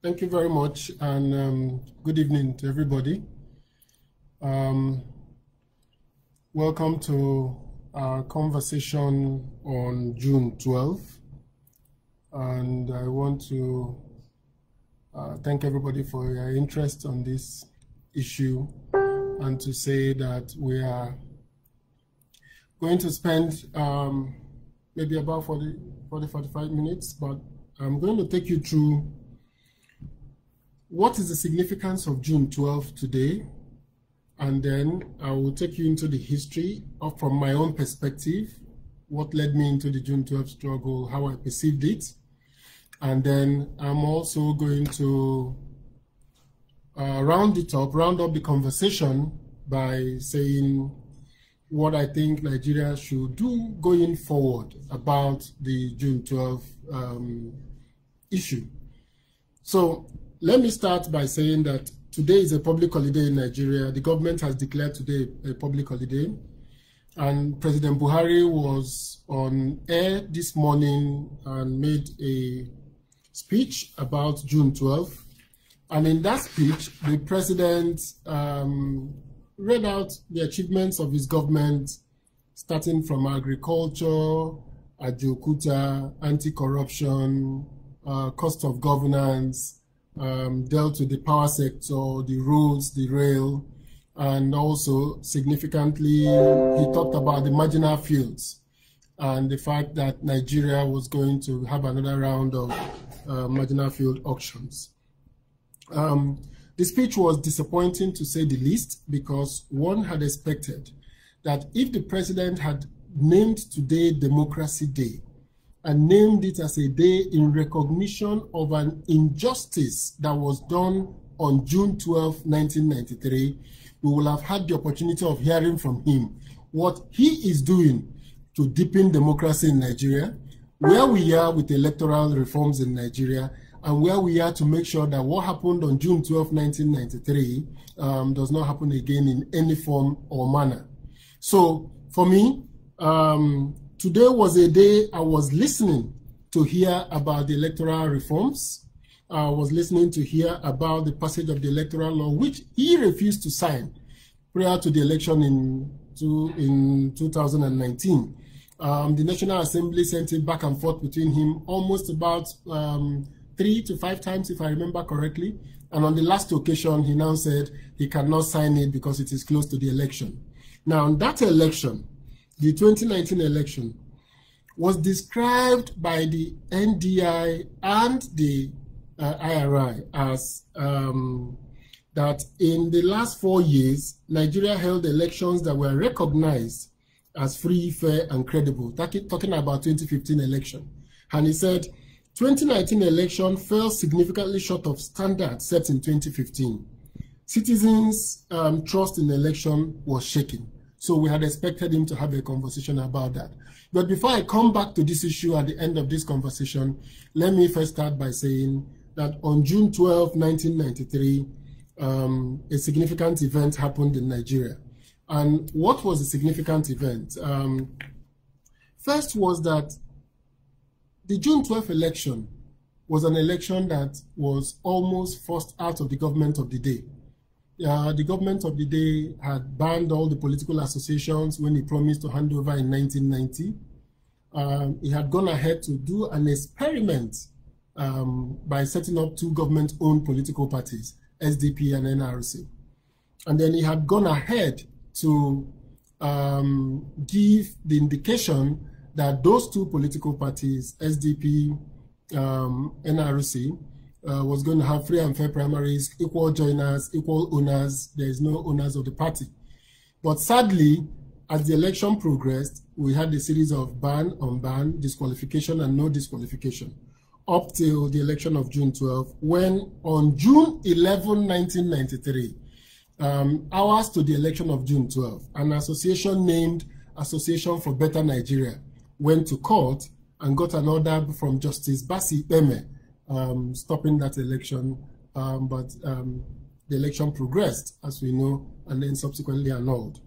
Thank you very much, and good evening to everybody. Welcome to our conversation on June 12th, and I want to thank everybody for your interest on this issue, and to say that we are going to spend maybe about 45 minutes, but I'm going to take you through what is the significance of June 12th today, and then I will take you into the history from my own perspective, what led me into the June 12th struggle, how I perceived it, and then I'm also going to round up the conversation by saying what I think Nigeria should do going forward about the June 12th issue. So let me start by saying that today is a public holiday in Nigeria. The government has declared today a public holiday, and President Buhari was on air this morning and made a speech about June 12th. And in that speech, the president read out the achievements of his government, starting from agriculture, Ajokuta, anti-corruption, cost of governance, dealt with the power sector, the roads, the rail, and also significantly, he talked about the marginal fields and the fact that Nigeria was going to have another round of marginal field auctions. The speech was disappointing, to say the least, because one had expected that if the president had named today Democracy Day, and named it as a day in recognition of an injustice that was done on June 12, 1993, we will have had the opportunity of hearing from him what he is doing to deepen democracy in Nigeria, where we are with electoral reforms in Nigeria, and where we are to make sure that what happened on June 12, 1993 does not happen again in any form or manner. So for me, today was a day I was listening to hear about the electoral reforms. I was listening to hear about the passage of the electoral law, which he refused to sign prior to the election in 2019. The National Assembly sent it back and forth between him almost about 3 to 5 times, if I remember correctly. And on the last occasion, he now said he cannot sign it because it is close to the election. Now, that election, the 2019 election, was described by the NDI and the IRI as that in the last 4 years, Nigeria held elections that were recognized as free, fair, and credible, talking about 2015 election. And he said, 2019 election fell significantly short of standards set in 2015. Citizens' trust in the election was shaken. So we had expected him to have a conversation about that. But before I come back to this issue at the end of this conversation, let me first start by saying that on June 12, 1993, a significant event happened in Nigeria. And what was the significant event? First was that the June 12 election was an election that was almost forced out of the government of the day. The government of the day had banned all the political associations when he promised to hand over in 1990. He had gone ahead to do an experiment by setting up 2 government-owned political parties, SDP and NRC. And then he had gone ahead to give the indication that those 2 political parties, SDP, NRC, was going to have free and fair primaries, equal joiners, equal owners. There is no owners of the party. But sadly, as the election progressed, we had a series of ban, unban, disqualification, and no disqualification, up till the election of June 12, when on June 11, 1993, hours to the election of June 12, an association named Association for Better Nigeria went to court and got an order from Justice Basi Eme stopping that election, but the election progressed, as we know, and then subsequently annulled.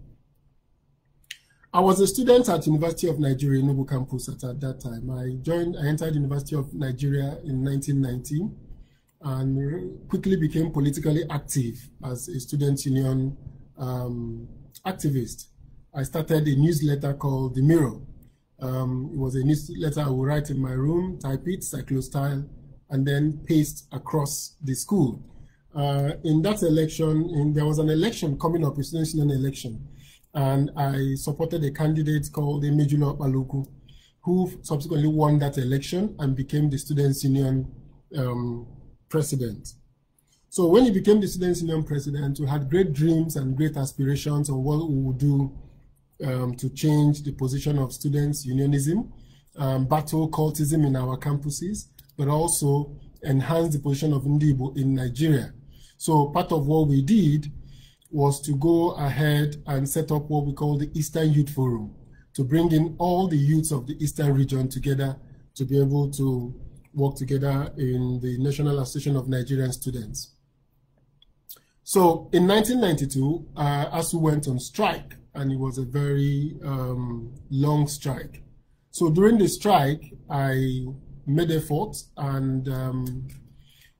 I was a student at University of Nigeria, Enugu campus at that time. I entered University of Nigeria in 1990, and quickly became politically active as a student union activist. I started a newsletter called The Mirror. It was a newsletter I would write in my room, type it, cyclostyle, and then paste across the school. In that election, there was an election coming up, a student union election, and I supported a candidate called Emejulo Aluku, who subsequently won that election and became the Students' Union president. So when he became the Students' Union president, we had great dreams and great aspirations on what we would do to change the position of students' unionism, battle cultism in our campuses, but also enhance the position of Ndibo in Nigeria. So part of what we did was to go ahead and set up what we call the Eastern Youth Forum, to bring in all the youths of the Eastern region together to be able to work together in the National Association of Nigerian Students. So in 1992, ASU went on strike, and it was a very long strike. So during the strike, I made effort and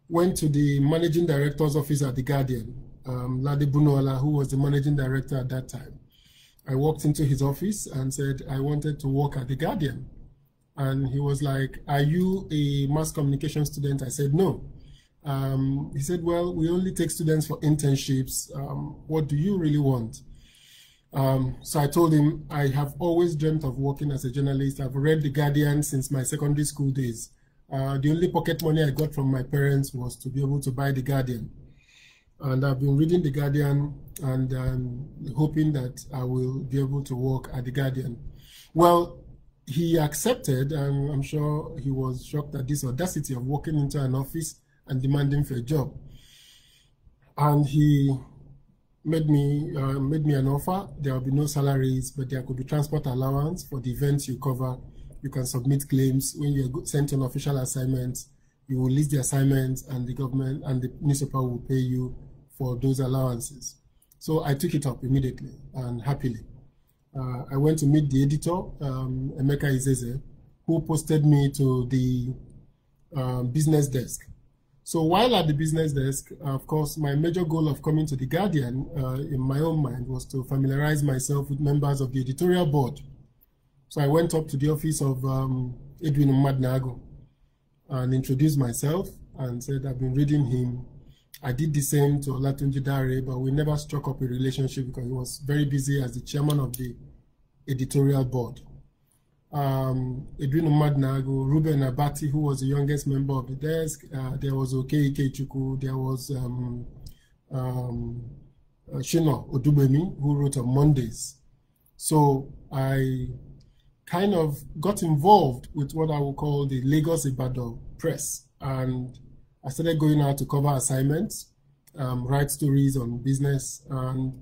went to the managing director's office at The Guardian, Lade Bunoala, who was the managing director at that time. I walked into his office and said I wanted to work at The Guardian. And he was like, "Are you a mass communication student?" I said, "No." He said, "Well, we only take students for internships. What do you really want?" So I told him, I have always dreamt of working as a journalist. I've read The Guardian since my secondary school days. The only pocket money I got from my parents was to be able to buy The Guardian. And I've been reading The Guardian and hoping that I will be able to work at The Guardian. Well, he accepted, and I'm sure he was shocked at this audacity of walking into an office and demanding for a job. And he made me an offer. There will be no salaries, but there could be transport allowance for the events you cover. You can submit claims. When you're sent on official assignments, you will list the assignments, and the government and the newspaper will pay you for those allowances. So I took it up immediately and happily. I went to meet the editor, Emeka Izeze, who posted me to the business desk. So while at the business desk, of course, my major goal of coming to The Guardian in my own mind was to familiarize myself with members of the editorial board. So I went up to the office of Edwin Umadnago and introduced myself and said I've been reading him. I did the same to Olatunji Dare, but we never struck up a relationship because he was very busy as the chairman of the editorial board. Edwin Umadnago, Ruben Abati, who was the youngest member of the desk, there was Okei Ikechukwu, there was Shino Odubemi, who wrote on Mondays. So I kind of got involved with what I would call the Lagos Ibadan press, and I started going out to cover assignments, write stories on business, and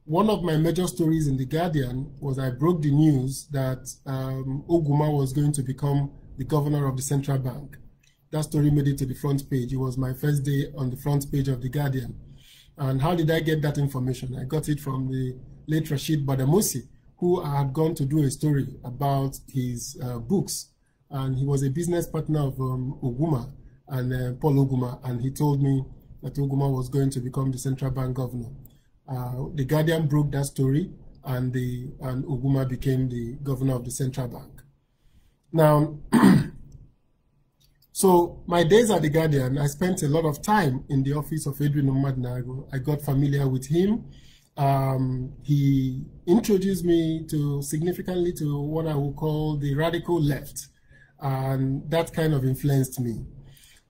one of my major stories in The Guardian was I broke the news that Oguma was going to become the governor of the central bank. That story made it to the front page. It was my first day on the front page of The Guardian. And how did I get that information? I got it from the late Rashid Badamosi, who I had gone to do a story about his books. And he was a business partner of Oguma and Paul Oguma, and he told me that Oguma was going to become the central bank governor. The Guardian broke that story, and Oguma became the governor of the central bank. Now, so my days at The Guardian, I spent a lot of time in the office of Edwin Umadnago. I got familiar with him. He introduced me significantly to what I would call the radical left, and that kind of influenced me.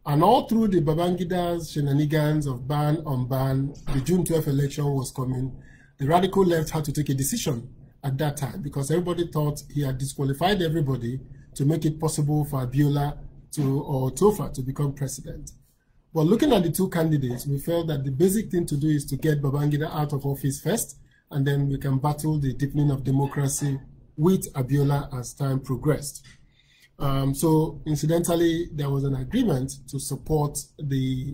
And all through the Babangida's shenanigans of ban on ban, the June 12th election was coming. The radical left had to take a decision at that time because everybody thought he had disqualified everybody to make it possible for Abiola or Tofa to become president. But looking at the two candidates, we felt that the basic thing to do is to get Babangida out of office first, and then we can battle the deepening of democracy with Abiola as time progressed. So incidentally, there was an agreement to support the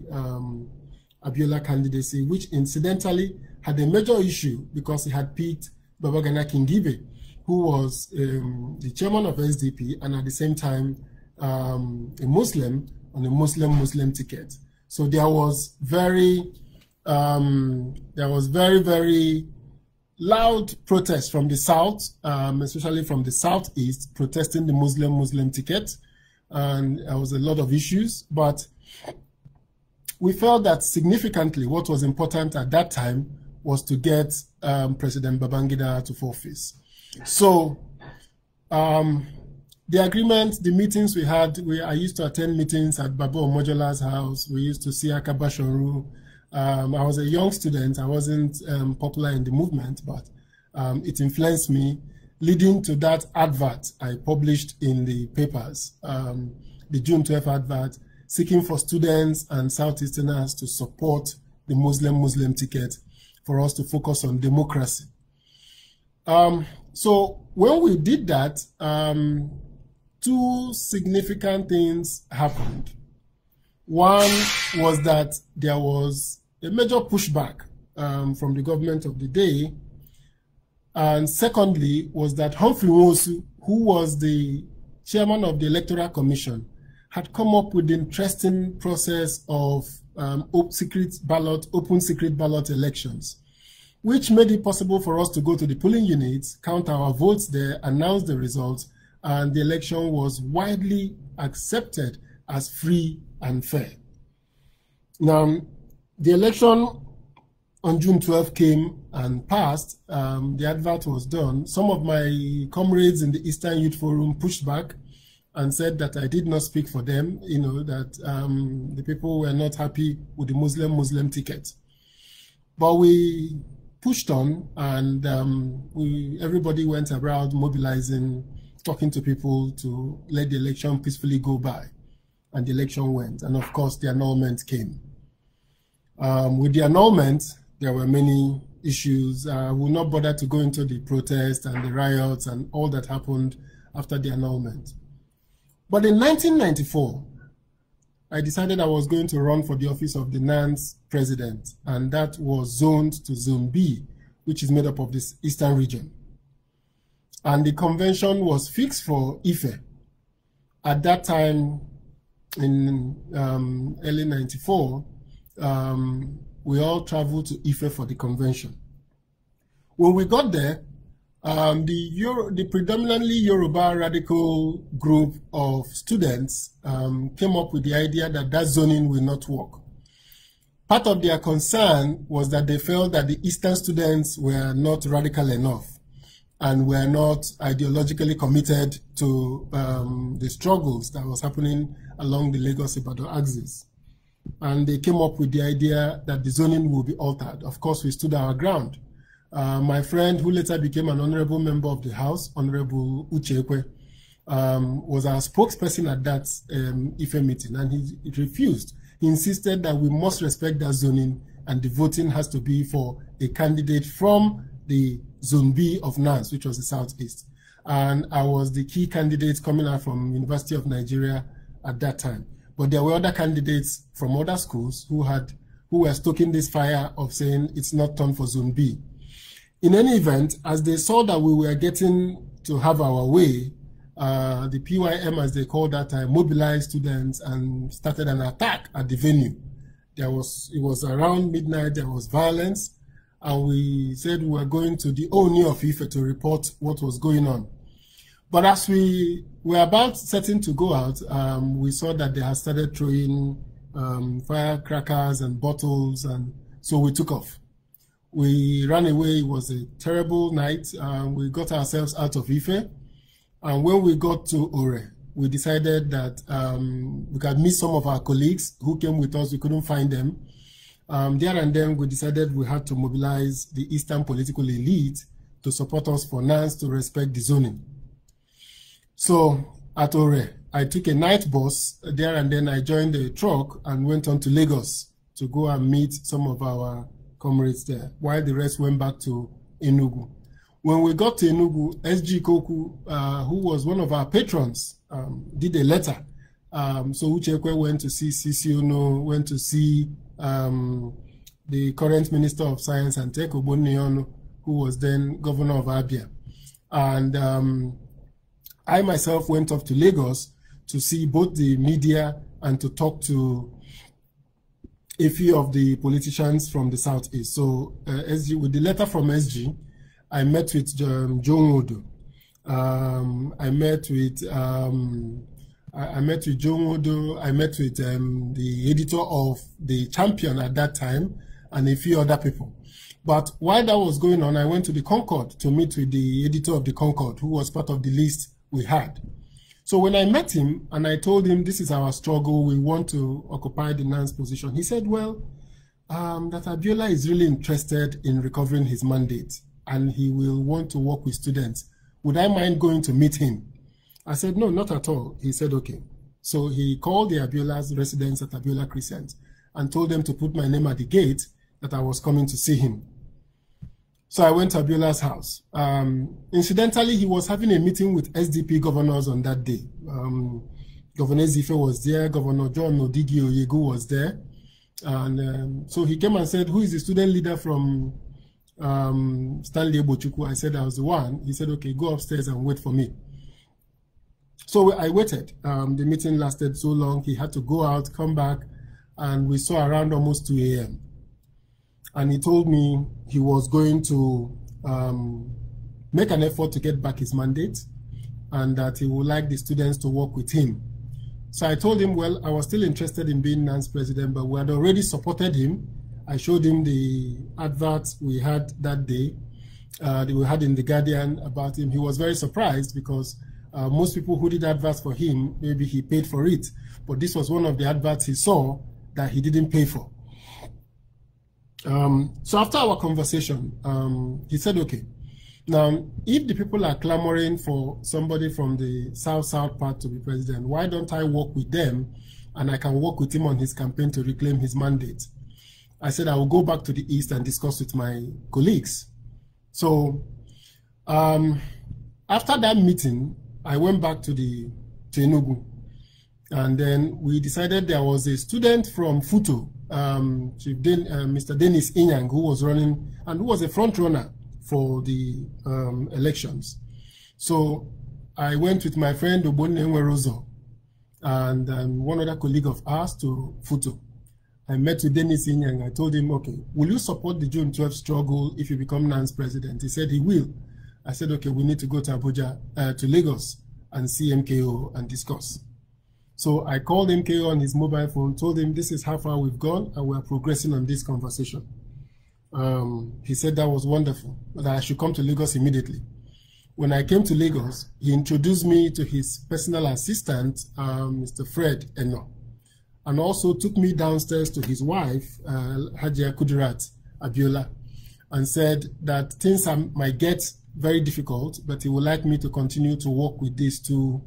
Abiola candidacy, which incidentally had a major issue because he had picked Babagana Kingibe, who was the chairman of SDP and at the same time a Muslim on a Muslim ticket. So there was very loud protests from the south, especially from the southeast, protesting the Muslim ticket, and there was a lot of issues. But we felt that significantly, what was important at that time was to get President Babangida to office. So the agreement, the meetings we had, I used to attend meetings at Babo Omojola's house. We used to see Akabashonru. I was a young student. I wasn't popular in the movement, but it influenced me, leading to that advert I published in the papers, the June 12th advert, seeking for students and Southeasterners to support the Muslim ticket for us to focus on democracy. So when we did that, two significant things happened. One was that there was a major pushback from the government of the day. And secondly was that Humphrey Nwosu, who was the chairman of the Electoral Commission, had come up with the interesting process of open secret ballot elections, which made it possible for us to go to the polling units, count our votes there, announce the results, and the election was widely accepted as free and fair. Now, the election on June 12 came and passed. The advert was done. Some of my comrades in the Eastern Youth Forum pushed back and said that I did not speak for them, that the people were not happy with the Muslim ticket. But we pushed on, and everybody went around mobilizing, talking to people to let the election peacefully go by. And the election went. And of course, the annulment came. With the annulment, there were many issues. I will not bother to go into the protests and the riots and all that happened after the annulment. But in 1994, I decided I was going to run for the office of the NANS president, and that was zoned to Zone B, which is made up of this eastern region. And the convention was fixed for Ife. At that time, in early 94, we all traveled to Ife for the convention. When we got there, the predominantly Yoruba radical group of students came up with the idea that that zoning will not work. Part of their concern was that they felt that the Eastern students were not radical enough and were not ideologically committed to the struggles that was happening along the Lagos-Ibadan axis. And they came up with the idea that the zoning will be altered. Of course, we stood our ground. My friend, who later became an honorable member of the House, Honorable Uchekwe, was our spokesperson at that Ife meeting, and he refused. He insisted that we must respect that zoning, and the voting has to be for a candidate from the Zone B of NANS, which was the Southeast. And I was the key candidate coming out from University of Nigeria at that time. But there were other candidates from other schools who were stoking this fire of saying it's not time for Zone B. In any event, as they saw that we were getting to have our way, the PYM, as they called that time, mobilized students and started an attack at the venue. It was around midnight, there was violence, and we said we were going to the Oni of Ife to report what was going on. But as we were about setting to go out, we saw that they had started throwing firecrackers and bottles, and so we took off. We ran away. It was a terrible night. We got ourselves out of Ife. And when we got to Ore, we decided that we could meet some of our colleagues who came with us. We couldn't find them. There and then we decided we had to mobilize the Eastern political elite to support us for NANS to respect the zoning. So at Ore, I took a night bus there, and then I joined a truck and went on to Lagos to go and meet some of our comrades there, while the rest went back to Enugu. When we got to Enugu, SG Koku, who was one of our patrons, did a letter. So Uchekwe went to see Sisiono, went to see the current Minister of Science and Tech, Oboniono, who was then Governor of Abia. And I myself went off to Lagos to see both the media and to talk to a few of the politicians from the Southeast. So SG, with the letter from SG, I met with JUNE. I met with JUNE. I met with the editor of the Champion at that time and a few other people. But while that was going on, I went to the Concord to meet with the editor of the Concord, who was part of the list we had. So when I met him and I told him this is our struggle, we want to occupy the NANS position, he said, well, that Abiola is really interested in recovering his mandate and he will want to work with students. Would I mind going to meet him? I said, no, not at all. He said, okay. So he called the Abiola's residents at Abiola Crescent and told them to put my name at the gate that I was coming to see him. So I went to Abiola's house. Incidentally, he was having a meeting with SDP governors on that day. Governor Zife was there, Governor John Odigi Oyegu was there. And so he came and said, who is the student leader from Stanley Bochuku? I said, I was the one. He said, okay, go upstairs and wait for me. So I waited. The meeting lasted so long, he had to go out, come back, and we saw around almost 2 a.m. And he told me he was going to make an effort to get back his mandate and that he would like the students to work with him. So I told him, well, I was still interested in being NANS president, but we had already supported him. I showed him the adverts we had that day, that we had in The Guardian about him. He was very surprised because most people who did adverts for him, maybe he paid for it. But this was one of the adverts he saw that he didn't pay for. So after our conversation, he said, okay, now, if the people are clamoring for somebody from the South part to be president, why don't I work with them and I can work with him on his campaign to reclaim his mandate? I said I will go back to the East and discuss with my colleagues. So after that meeting, I went back to Enugu. And then we decided there was a student from Futo, Mr. Dennis Inyang, who was running and who was a front runner for the elections. So I went with my friend Obonne Nwerozo and one other colleague of ours to Futo. I met with Dennis Inyang. I told him, okay, will you support the June 12th struggle if you become NANS president? He said he will. I said, okay, we need to go to Abuja, to Lagos and see MKO and discuss. So I called MKO on his mobile phone, told him this is how far we've gone and we're progressing on this conversation. He said that was wonderful, that I should come to Lagos immediately. When I came to Lagos, he introduced me to his personal assistant, Mr. Fred Eno, and also took me downstairs to his wife, Hajia Kudirat Abiola, and said that things might get very difficult, but he would like me to continue to work with these two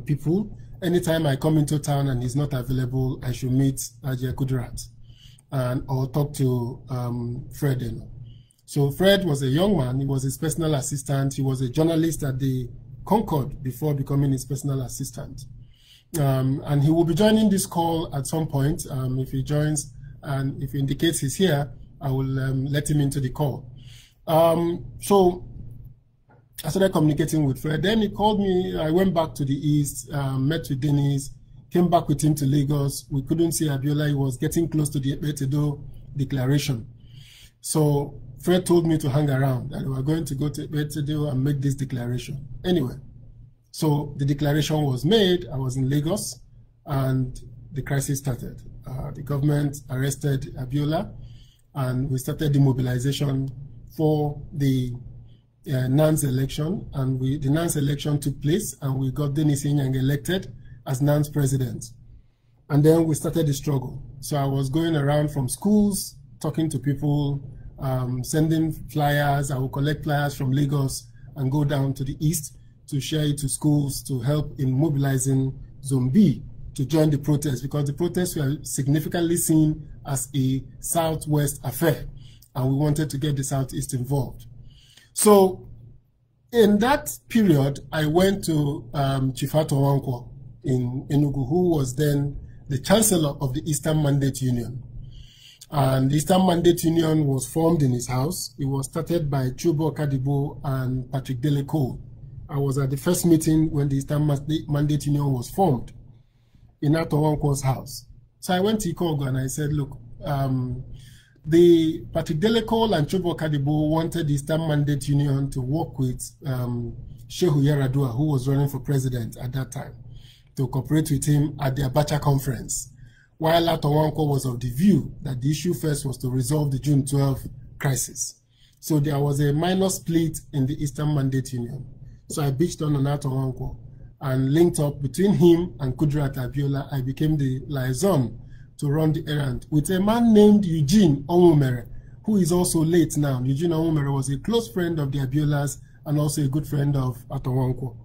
people. Anytime I come into town and he's not available, I should meet Hajia Kudirat or talk to Fred Eno. So Fred was a young man. He was his personal assistant. He was a journalist at the Concord before becoming his personal assistant. And he will be joining this call at some point. If he joins and if he indicates he's here, I will let him into the call. So I started communicating with Fred. Then he called me. I went back to the East, met with Dennis, came back with him to Lagos. We couldn't see Abiola. He was getting close to the Ebetedo declaration. So Fred told me to hang around and we were going to go to Ebetedo and make this declaration. Anyway, so the declaration was made. I was in Lagos and the crisis started. The government arrested Abiola and we started the mobilization for the NANS election, and the NANS election took place and we got Dennis Inyang elected as NANS president. And then we started the struggle. So I was going around from schools, talking to people, sending flyers. I would collect flyers from Lagos and go down to the East to share it to schools to help in mobilizing Zone B to join the protests, because the protests were significantly seen as a Southwest affair and we wanted to get the Southeast involved. So in that period, I went to Chifato Wankwo in Enugu, who was then the chancellor of the Eastern Mandate Union. And the Eastern Mandate Union was formed in his house. It was started by Chubo Kadibo and Patrick Deleko. I was at the first meeting when the Eastern Mandate Union was formed in Ato Wankwo's house. So I went to Ikogo and I said, look, the Patrick Deleko and Chobo Kadibo wanted the Eastern Mandate Union to work with Shehu Yaradua, who was running for president at that time, to cooperate with him at the Abacha conference, while Atowanko was of the view that the issue first was to resolve the June 12 crisis. So there was a minor split in the Eastern Mandate Union. So I beached on Atowanko and linked up between him and Kudirat Abiola. I became the liaison to run the errand with a man named Eugene Onwumere, who is also late now. Eugene Onwumere was a close friend of the Abiolas and also a good friend of Atowanko.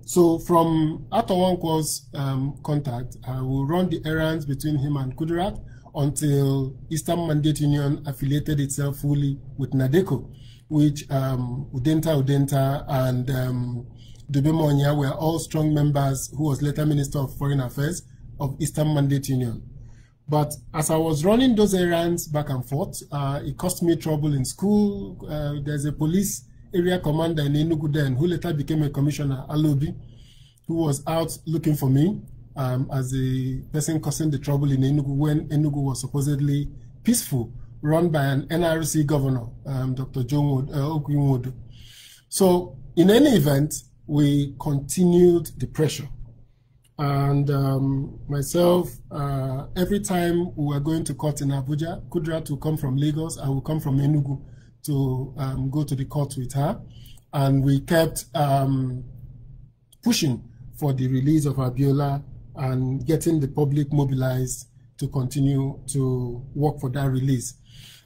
So from Atowanko's contact, I will run the errands between him and Kudirat until Eastern Mandate Union affiliated itself fully with NADECO, which Udenta and Dube Monya were all strong members, who was later Minister of Foreign Affairs of Eastern Mandate Union. But as I was running those errands back and forth, it cost me trouble in school. There's a police area commander in Enugu then, who later became a commissioner, Alobi, who was out looking for me as a person causing the trouble in Enugu when Enugu was supposedly peaceful, run by an NRC governor, Dr. John Okwinwodo. So in any event, we continued the pressure. And myself, every time we were going to court in Abuja, Kudirat would come from Lagos, I would come from Enugu to go to the court with her. And we kept pushing for the release of Abiola and getting the public mobilized to continue to work for that release.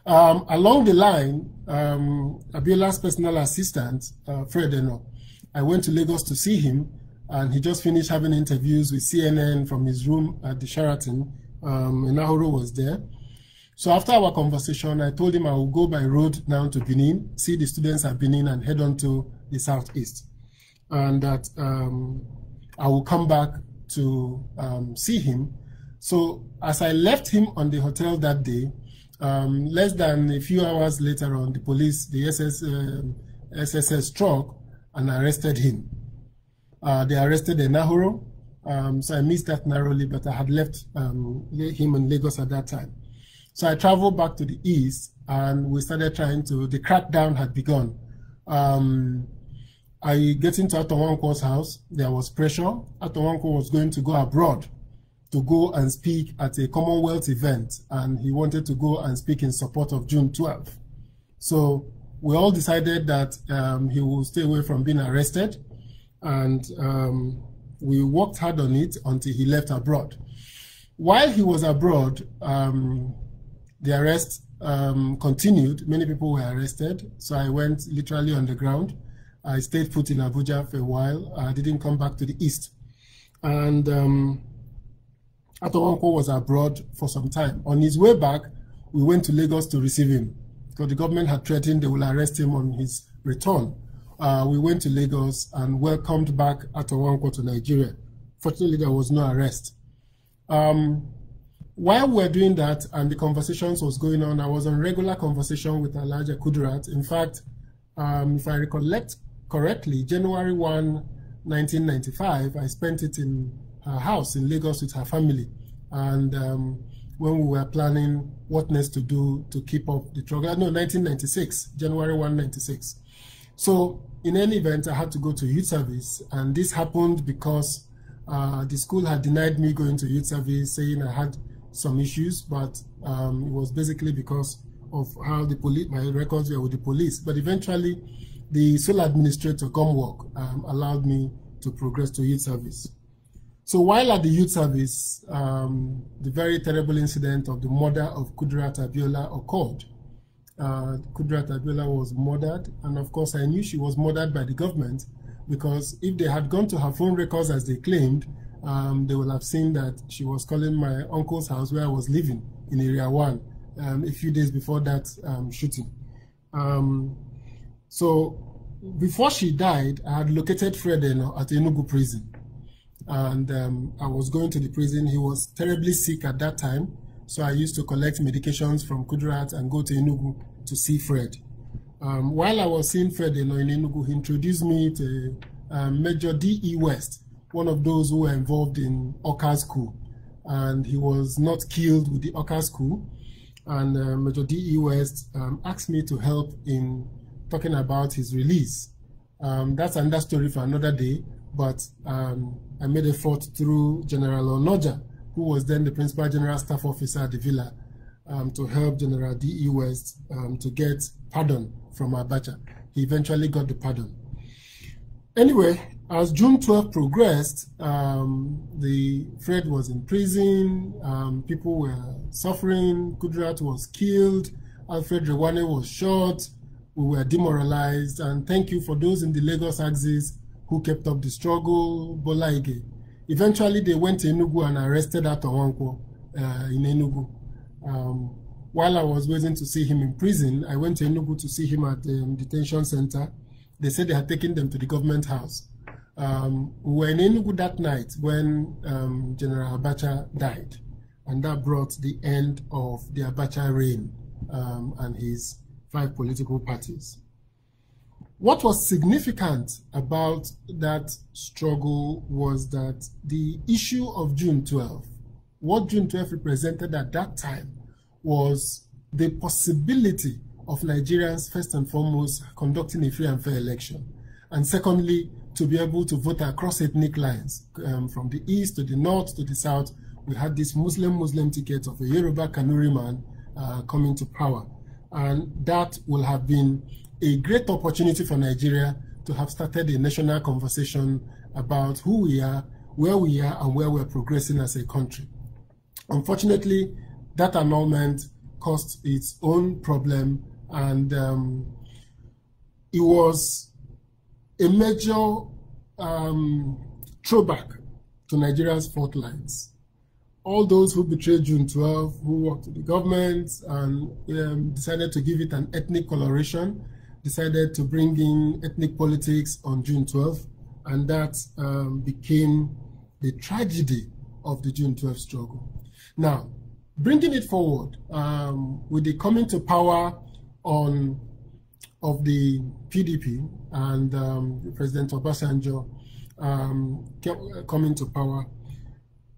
Along the line, Abiola's personal assistant, Fred Eno, I went to Lagos to see him, and he just finished having interviews with CNN from his room at the Sheraton. Enahoro was there. So after our conversation, I told him I will go by road now to Benin, see the students at Benin, and head on to the southeast. And that I will come back to see him. So as I left him on the hotel that day, less than a few hours later on, the police, the SSS struck and arrested him. They arrested Enahoro, so I missed that narrowly, but I had left him in Lagos at that time. So I traveled back to the east, and we started trying to, the crackdown had begun. I get into Atowanko's house, there was pressure. Atowanko was going to go abroad to go and speak at a Commonwealth event, and he wanted to go and speak in support of June 12. So we all decided that he will stay away from being arrested, and we worked hard on it until he left abroad. While he was abroad, the arrest continued. Many people were arrested, so I went literally on the ground. I stayed put in Abuja for a while. I didn't come back to the east. And Atowanko was abroad for some time. On his way back, we went to Lagos to receive him, because the government had threatened they will arrest him on his return. We went to Lagos and welcomed back Atowanko to Nigeria. Fortunately, there was no arrest. While we were doing that and the conversations was going on, I was on regular conversation with Alhaja Kudirat. In fact, if I recollect correctly, January 1, 1995, I spent it in her house in Lagos with her family. And when we were planning what next to do to keep up the struggle, no, 1996, January 1, 96. So in any event, I had to go to youth service, and this happened because the school had denied me going to youth service, saying I had some issues, but it was basically because of how the police, my records were with the police. But eventually, the sole administrator, Gomwork, allowed me to progress to youth service. So while at the youth service, the very terrible incident of the murder of Kudirat Abiola occurred. Kudirat Abiola was murdered, and of course I knew she was murdered by the government, because if they had gone to her phone records as they claimed, they will have seen that she was calling my uncle's house where I was living in Area 1 a few days before that shooting. So before she died, I had located Fred at Enugu prison, and I was going to the prison. He was terribly sick at that time, so I used to collect medications from Kudirat and go to Enugu to see Fred. While I was seeing Fred in Enugu, he introduced me to Major D.E. West, one of those who were involved in Oka's coup. and he was not killed with the Oka school. And Major D.E. West asked me to help in talking about his release. That's another story for another day, but I made effort through General Onoja, who was then the Principal General Staff Officer at the Villa, to help General D.E. West to get pardon from Abacha. He eventually got the pardon. Anyway, as June 12 progressed, Fred was in prison, people were suffering, Kudrat was killed, Alfred Rewane was shot, we were demoralized, and thank you for those in the Lagos axis who kept up the struggle, Bola Ige. Eventually, they went to Enugu and arrested Atowankwo in Enugu. While I was waiting to see him in prison, I went to Enugu to see him at the detention center. They said they had taken them to the government house. We were in Enugu that night when General Abacha died, and that brought the end of the Abacha reign and his 5 political parties. What was significant about that struggle was that the issue of June 12, what June 12 represented at that time was the possibility of Nigerians, first and foremost, conducting a free and fair election. And secondly, to be able to vote across ethnic lines, from the east to the north to the south. We had this Muslim ticket of a Yoruba Kanuri man coming to power. And that will have been a great opportunity for Nigeria to have started a national conversation about who we are, where we are, and where we're progressing as a country. Unfortunately, that annulment caused its own problem, and it was a major throwback to Nigeria's fault lines. All those who betrayed June 12, who worked with the government and decided to give it an ethnic coloration, decided to bring in ethnic politics on June 12, and that became the tragedy of the June 12 struggle. Now, bringing it forward, with the coming to power of the PDP and President Obasanjo coming to power,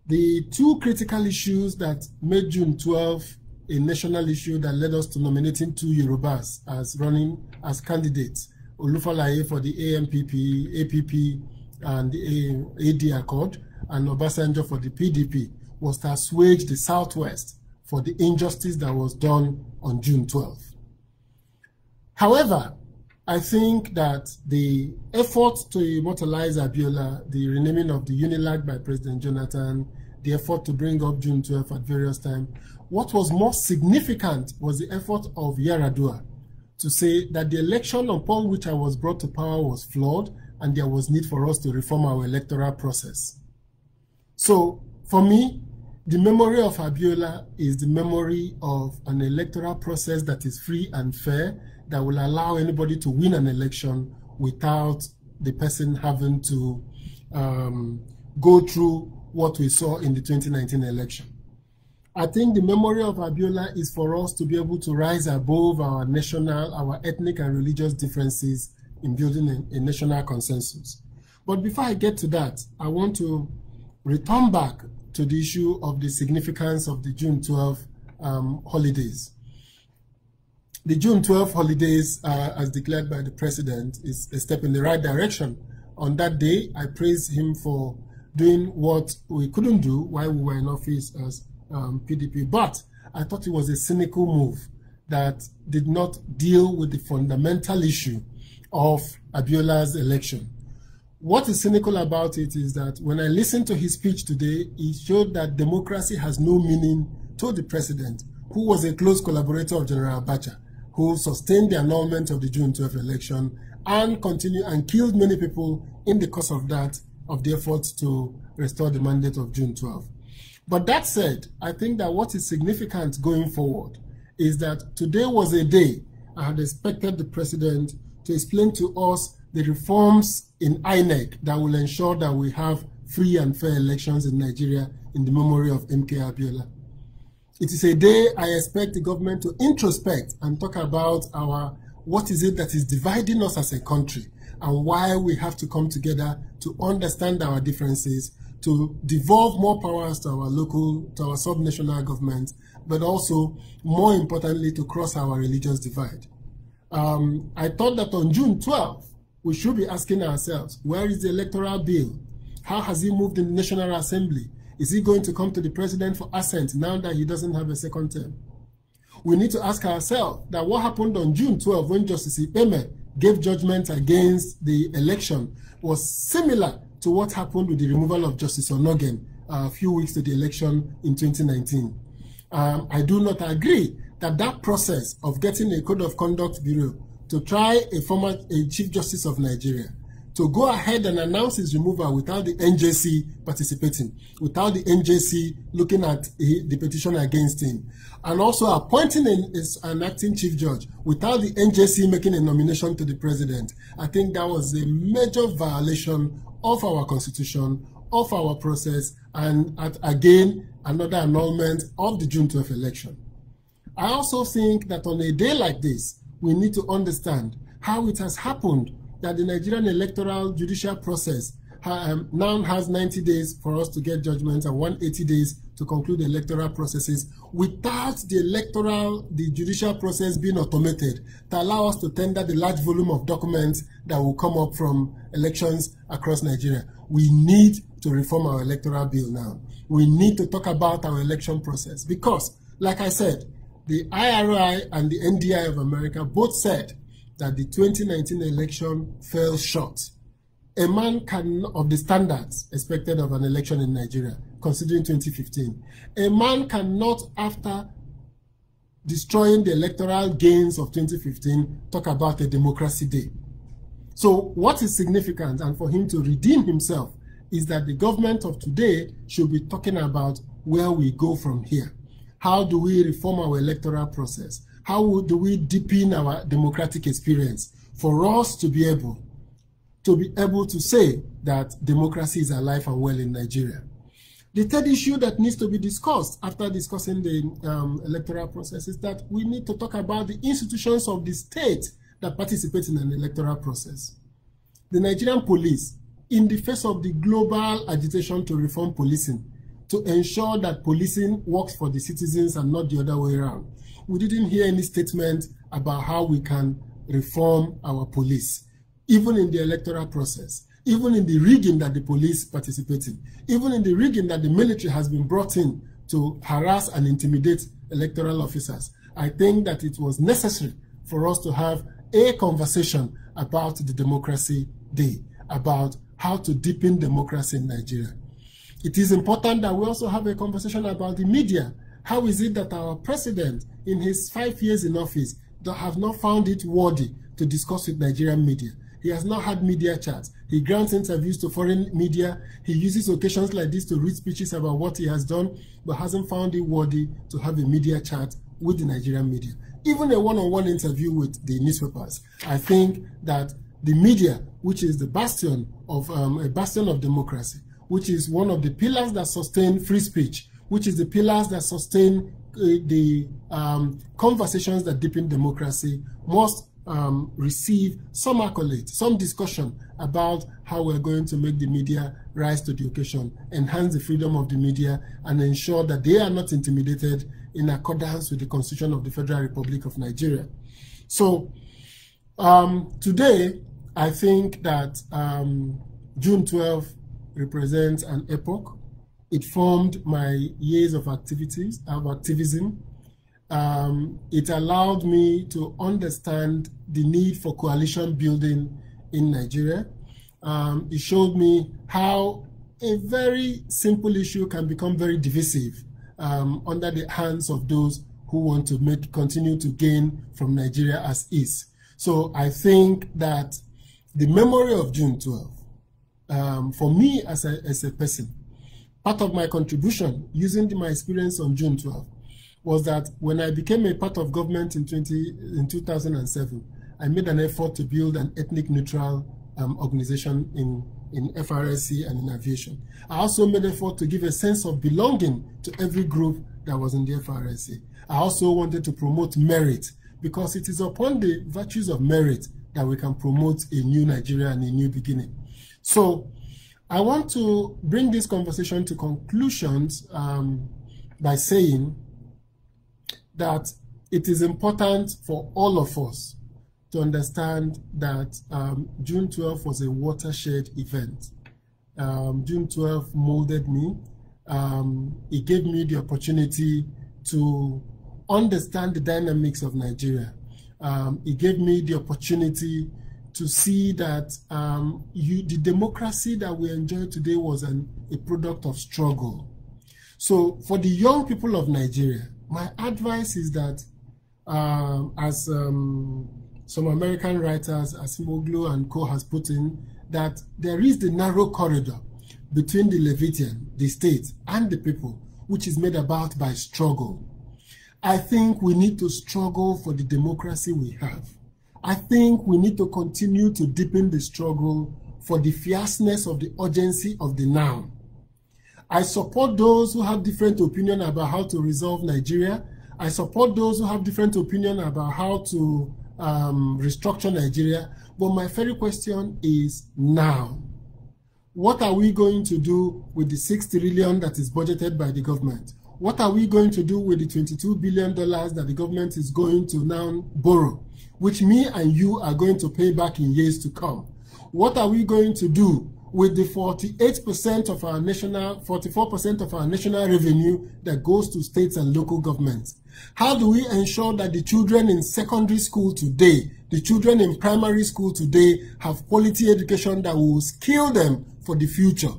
the 2 critical issues that made June 12 a national issue that led us to nominating 2 Yorubas as running as candidates, Olufalaye for the AMPP, APP, and the AD Accord, and Obasanjo for the PDP, was to assuage the Southwest for the injustice that was done on June 12. However, I think that the effort to immortalize Abiola, the renaming of the UNILAG by President Jonathan, the effort to bring up June 12 at various times, what was more significant was the effort of Yar'Adua to say that the election upon which I was brought to power was flawed and there was need for us to reform our electoral process. So, for me, the memory of Abiola is the memory of an electoral process that is free and fair, that will allow anybody to win an election without the person having to go through what we saw in the 2019 election. I think the memory of Abiola is for us to be able to rise above our national, our ethnic and religious differences in building a national consensus. But before I get to that, I want to return back to the issue of the significance of the June 12 holidays. The June 12 holidays, as declared by the president, is a step in the right direction. On that day, I praise him for doing what we couldn't do while we were in office as PDP. But I thought it was a cynical move that did not deal with the fundamental issue of Abiola's election. What is cynical about it is that when I listened to his speech today, it showed that democracy has no meaning to the president, who was a close collaborator of General Abacha, who sustained the annulment of the June 12 election and continued and killed many people in the course of that, of the efforts to restore the mandate of June 12. But that said, I think that what is significant going forward is that today was a day I had expected the president to explain to us the reforms in INEC that will ensure that we have free and fair elections in Nigeria in the memory of MK Abiola. It is a day I expect the government to introspect and talk about what is it that is dividing us as a country and why we have to come together to understand our differences, to devolve more powers to our local, to our subnational government, but also, more importantly, to cross our religious divide. I thought that on June 12th, we should be asking ourselves, where is the electoral bill? How has he moved in the National Assembly? Is he going to come to the president for assent now that he doesn't have a second term? We need to ask ourselves that what happened on June 12 when Justice Ipeme gave judgment against the election was similar to what happened with the removal of Justice Onogen a few weeks to the election in 2019. I do not agree that that process of getting a Code of Conduct Bureau to try a Chief Justice of Nigeria to go ahead and announce his removal without the NJC participating, without the NJC looking at the petition against him, and also appointing an acting chief judge without the NJC making a nomination to the president. I think that was a major violation of our constitution, of our process, and again, another annulment of the June 12th election. I also think that on a day like this, we need to understand how it has happened that the Nigerian electoral judicial process now has 90 days for us to get judgments and 180 days to conclude the electoral processes without the judicial process being automated to allow us to tender the large volume of documents that will come up from elections across Nigeria. We need to reform our electoral bill now. We need to talk about our election process because, like I said, the IRI and the NDI of America both said that the 2019 election fell short. A man of the standards expected of an election in Nigeria, considering 2015, a man cannot, after destroying the electoral gains of 2015, talk about a democracy day. So what is significant, and for him to redeem himself, is that the government of today should be talking about where we go from here. How do we reform our electoral process? How do we deepen our democratic experience for us to be able to say that democracy is alive and well in Nigeria? The third issue that needs to be discussed after discussing the electoral process is that we need to talk about the institutions of the state that participate in an electoral process. The Nigerian police, in the face of the global agitation to reform policing, to ensure that policing works for the citizens and not the other way around, we didn't hear any statement about how we can reform our police, even in the electoral process, even in the rigging that the police participate in, even in the rigging that the military has been brought in to harass and intimidate electoral officers. I think that it was necessary for us to have a conversation about the Democracy Day, about how to deepen democracy in Nigeria. It is important that we also have a conversation about the media. How is it that our president, in his 5 years in office, have not found it worthy to discuss with Nigerian media? He has not had media chats. He grants interviews to foreign media. He uses occasions like this to read speeches about what he has done, but hasn't found it worthy to have a media chat with the Nigerian media. Even a one-on-one interview with the newspapers. I think that the media, which is the bastion of a bastion of democracy, which is one of the pillars that sustain free speech, which is the pillars that sustain the conversations that deepen democracy, must receive some accolade, some discussion about how we're going to make the media rise to the occasion, enhance the freedom of the media, and ensure that they are not intimidated in accordance with the Constitution of the Federal Republic of Nigeria. So today, I think that June 12 represents an epoch. It formed my years of activism. It allowed me to understand the need for coalition building in Nigeria. It showed me how a very simple issue can become very divisive under the hands of those who want to continue to gain from Nigeria as is. So I think that the memory of June 12, for me as a person, part of my contribution using my experience on June 12 was that when I became a part of government in 2007, I made an effort to build an ethnic neutral organization in FRSC and in aviation. I also made an effort to give a sense of belonging to every group that was in the FRSC. I also wanted to promote merit, because it is upon the virtues of merit that we can promote a new Nigeria and a new beginning. So I want to bring this conversation to conclusions by saying that it is important for all of us to understand that June 12 was a watershed event. June 12 molded me. It gave me the opportunity to understand the dynamics of Nigeria. It gave me the opportunity to see that the democracy that we enjoy today was a product of struggle. So for the young people of Nigeria, my advice is that, as some American writers, Asimoglu and co has put in, that there is the narrow corridor between the Levitian, the state, and the people, which is made about by struggle. I think we need to struggle for the democracy we have. I think we need to continue to deepen the struggle for the fierceness of the urgency of the now. I support those who have different opinion about how to resolve Nigeria. I support those who have different opinion about how to restructure Nigeria. But my very question is now. What are we going to do with the $6 trillion that is budgeted by the government? What are we going to do with the $22 billion that the government is going to now borrow, which me and you are going to pay back in years to come? What are we going to do with the 44% of our national revenue that goes to states and local governments? How do we ensure that the children in secondary school today, the children in primary school today, have quality education that will skill them for the future?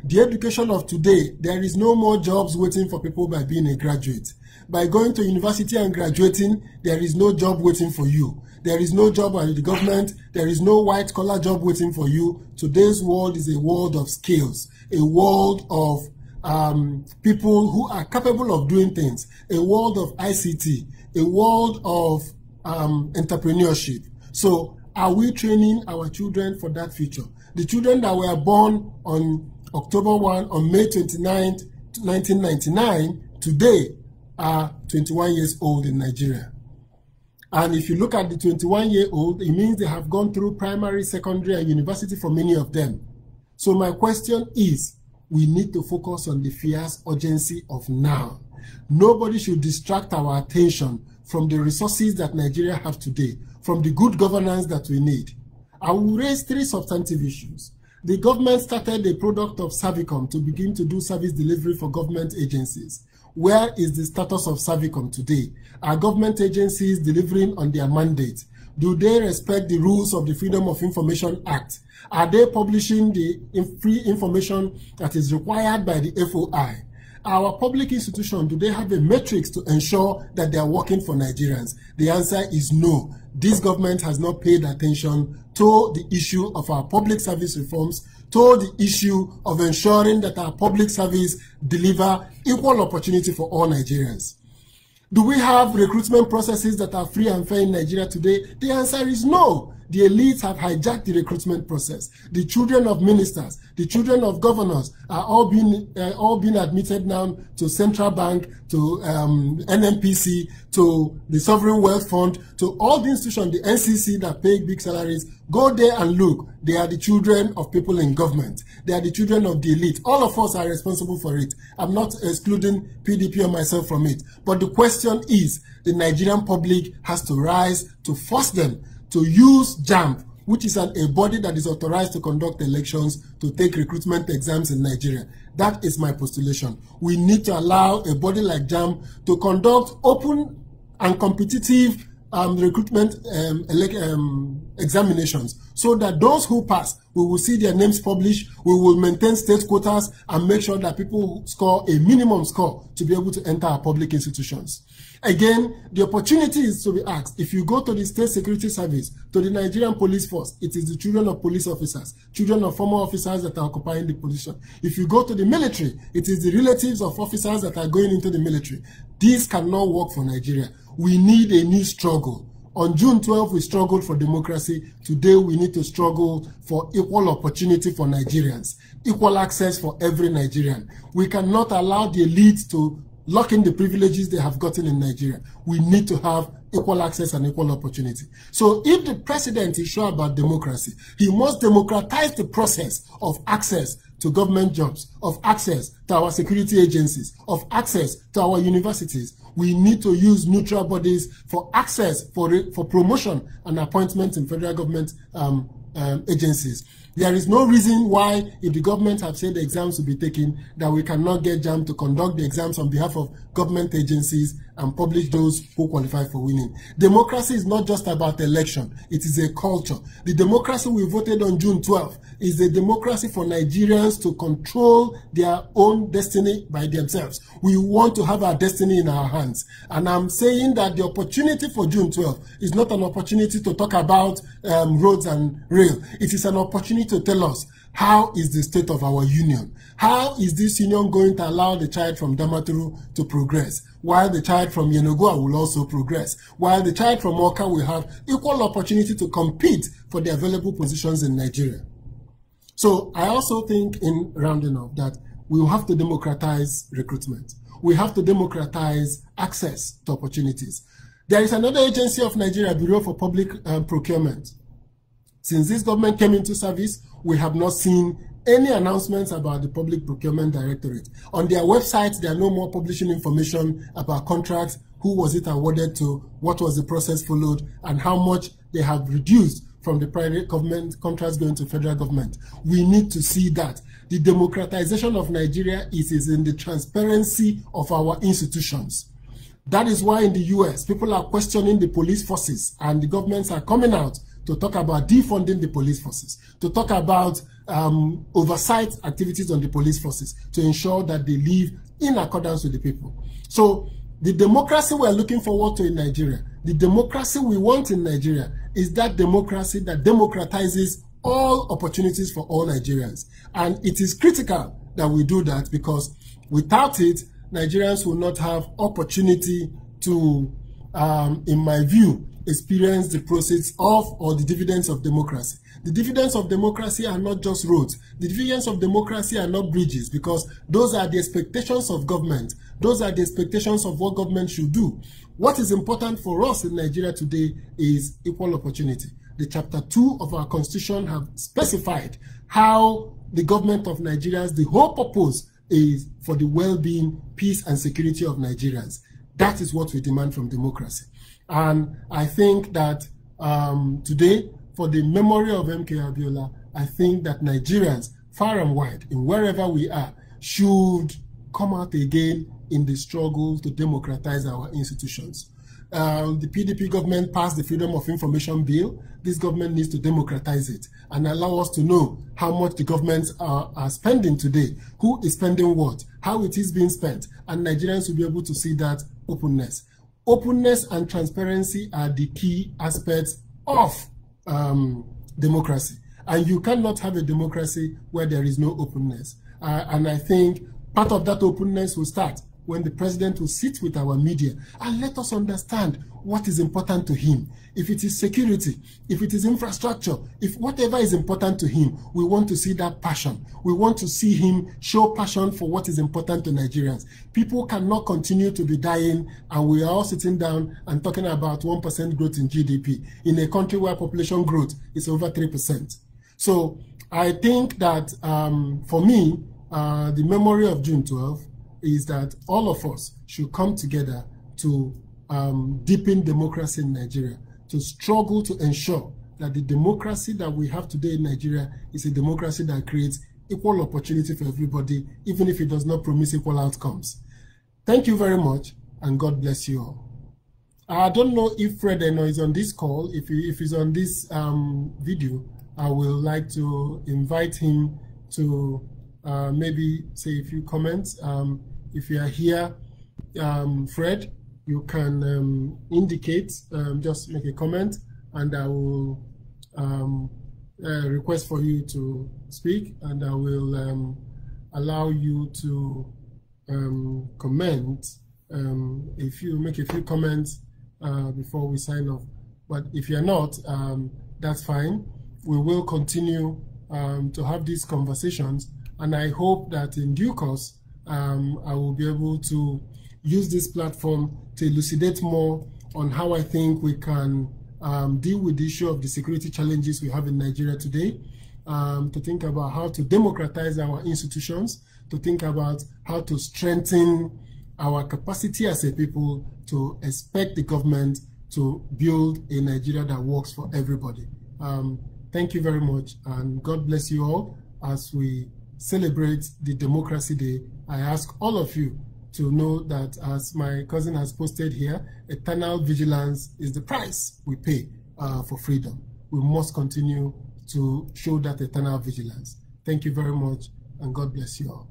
The education of today, there is no more jobs waiting for people by being a graduate. By going to university and graduating, there is no job waiting for you. There is no job at the government. There is no white-collar job waiting for you. Today's world is a world of skills, a world of people who are capable of doing things, a world of ICT, a world of entrepreneurship. So are we training our children for that future? The children that were born on October 1, on May 29th, 1999, today are 21 years old in Nigeria. And if you look at the 21-year-old, it means they have gone through primary, secondary, and university for many of them. So my question is, we need to focus on the fierce urgency of now. Nobody should distract our attention from the resources that Nigeria have today, from the good governance that we need. I will raise 3 substantive issues. The government started a product of Servicom to begin to do service delivery for government agencies. Where is the status of Servicom today? Are government agencies delivering on their mandate? Do they respect the rules of the Freedom of Information Act? Are they publishing the free information that is required by the FOI? Our public institutions, do they have a matrix to ensure that they are working for Nigerians? The answer is no. This government has not paid attention to the issue of our public service reforms, to the issue of ensuring that our public service deliver equal opportunity for all Nigerians. Do we have recruitment processes that are free and fair in Nigeria today? The answer is no. The elites have hijacked the recruitment process. The children of ministers, the children of governors are all being admitted now to Central Bank, to NNPC, to the Sovereign Wealth Fund, to all the institutions, the NCC that pay big salaries. Go there and look. They are the children of people in government. They are the children of the elite. All of us are responsible for it. I'm not excluding PDP or myself from it. But the question is, the Nigerian public has to rise to force them to use JAMB, which is a body that is authorized to conduct elections, to take recruitment exams in Nigeria. That is my postulation. We need to allow a body like JAMB to conduct open and competitive recruitment examinations, so that those who pass, we will see their names published, we will maintain state quotas, and make sure that people score a minimum score to be able to enter our public institutions. Again, the opportunity is to be asked. If you go to the State Security Service, to the Nigerian Police Force, it is the children of police officers, children of former officers that are occupying the position. If you go to the military, it is the relatives of officers that are going into the military. This cannot work for Nigeria. We need a new struggle. On June 12, we struggled for democracy. Today, we need to struggle for equal opportunity for Nigerians, equal access for every Nigerian. We cannot allow the elites to lock in the privileges they have gotten in Nigeria. We need to have equal access and equal opportunity. So if the president is sure about democracy, he must democratize the process of access to government jobs, of access to our security agencies, of access to our universities. We need to use neutral bodies for access, for promotion and appointment in federal government agencies. There is no reason why, if the government have said the exams will be taken, that we cannot get JAMB to conduct the exams on behalf of government agencies and publish those who qualify for winning. Democracy is not just about election, it is a culture. The democracy we voted on June 12th is a democracy for Nigerians to control their own destiny by themselves. We want to have our destiny in our hands. And I'm saying that the opportunity for June 12th is not an opportunity to talk about roads and rail. It is an opportunity to tell us, how is the state of our union? How is this union going to allow the child from Damaturu to progress, while the child from Yenagoa will also progress, while the child from Oka will have equal opportunity to compete for the available positions in Nigeria? So I also think, in rounding up, that we will have to democratize recruitment. We have to democratize access to opportunities. There is another agency of Nigeria, Bureau for Public Procurement. Since this government came into service, we have not seen any announcements about the Public Procurement Directorate. On their website, they are no more publishing information about contracts, who was it awarded to, what was the process followed, and how much they have reduced from the private government contracts going to federal government. We need to see that. The democratization of Nigeria is in the transparency of our institutions. That is why in the US, people are questioning the police forces, and the governments are coming out to talk about defunding the police forces, to talk about oversight activities on the police forces, to ensure that they live in accordance with the people. So the democracy we're looking forward to in Nigeria, the democracy we want in Nigeria, is that democracy that democratizes all opportunities for all Nigerians. And it is critical that we do that, because without it, Nigerians will not have opportunity to, in my view, experience the process of, or the dividends of democracy. The dividends of democracy are not just roads. The dividends of democracy are not bridges, because those are the expectations of government. Those are the expectations of what government should do. What is important for us in Nigeria today is equal opportunity. The Chapter 2 of our Constitution have specified how the government of Nigerians, the whole purpose is for the well-being, peace, and security of Nigerians. That is what we demand from democracy. And I think that today, for the memory of MK Abiola, I think that Nigerians, far and wide, in wherever we are, should come out again in the struggle to democratize our institutions. The PDP government passed the Freedom of Information Bill. This government needs to democratize it and allow us to know how much the governments are spending today, who is spending what, how it is being spent, and Nigerians will be able to see that openness. Openness and transparency are the key aspects of democracy. And you cannot have a democracy where there is no openness. And I think part of that openness will start when the president will sit with our media and let us understand what is important to him. If it is security, if it is infrastructure, if whatever is important to him, we want to see that passion. We want to see him show passion for what is important to Nigerians. People cannot continue to be dying, and we are all sitting down and talking about 1% growth in GDP in a country where population growth is over 3%. So I think that for me, the memory of June 12th is that all of us should come together to deepen democracy in Nigeria, to struggle to ensure that the democracy that we have today in Nigeria is a democracy that creates equal opportunity for everybody, even if it does not promise equal outcomes. Thank you very much, and God bless you all. I don't know if Fred Eno is on this call. If he's on this video, I will like to invite him to maybe say a few comments. If you are here, Fred, you can indicate, just make a comment, and I will request for you to speak, and I will allow you to comment. If you make a few comments before we sign off. But if you're not, that's fine. We will continue to have these conversations, and I hope that in due course, I will be able to use this platform to elucidate more on how I think we can deal with the issue of the security challenges we have in Nigeria today, to think about how to democratize our institutions, to think about how to strengthen our capacity as a people to expect the government to build a Nigeria that works for everybody. Thank you very much, and God bless you all as we celebrate the Democracy Day. I ask all of you to know that, as my cousin has posted here, eternal vigilance is the price we pay for freedom. We must continue to show that eternal vigilance. Thank you very much, and God bless you all.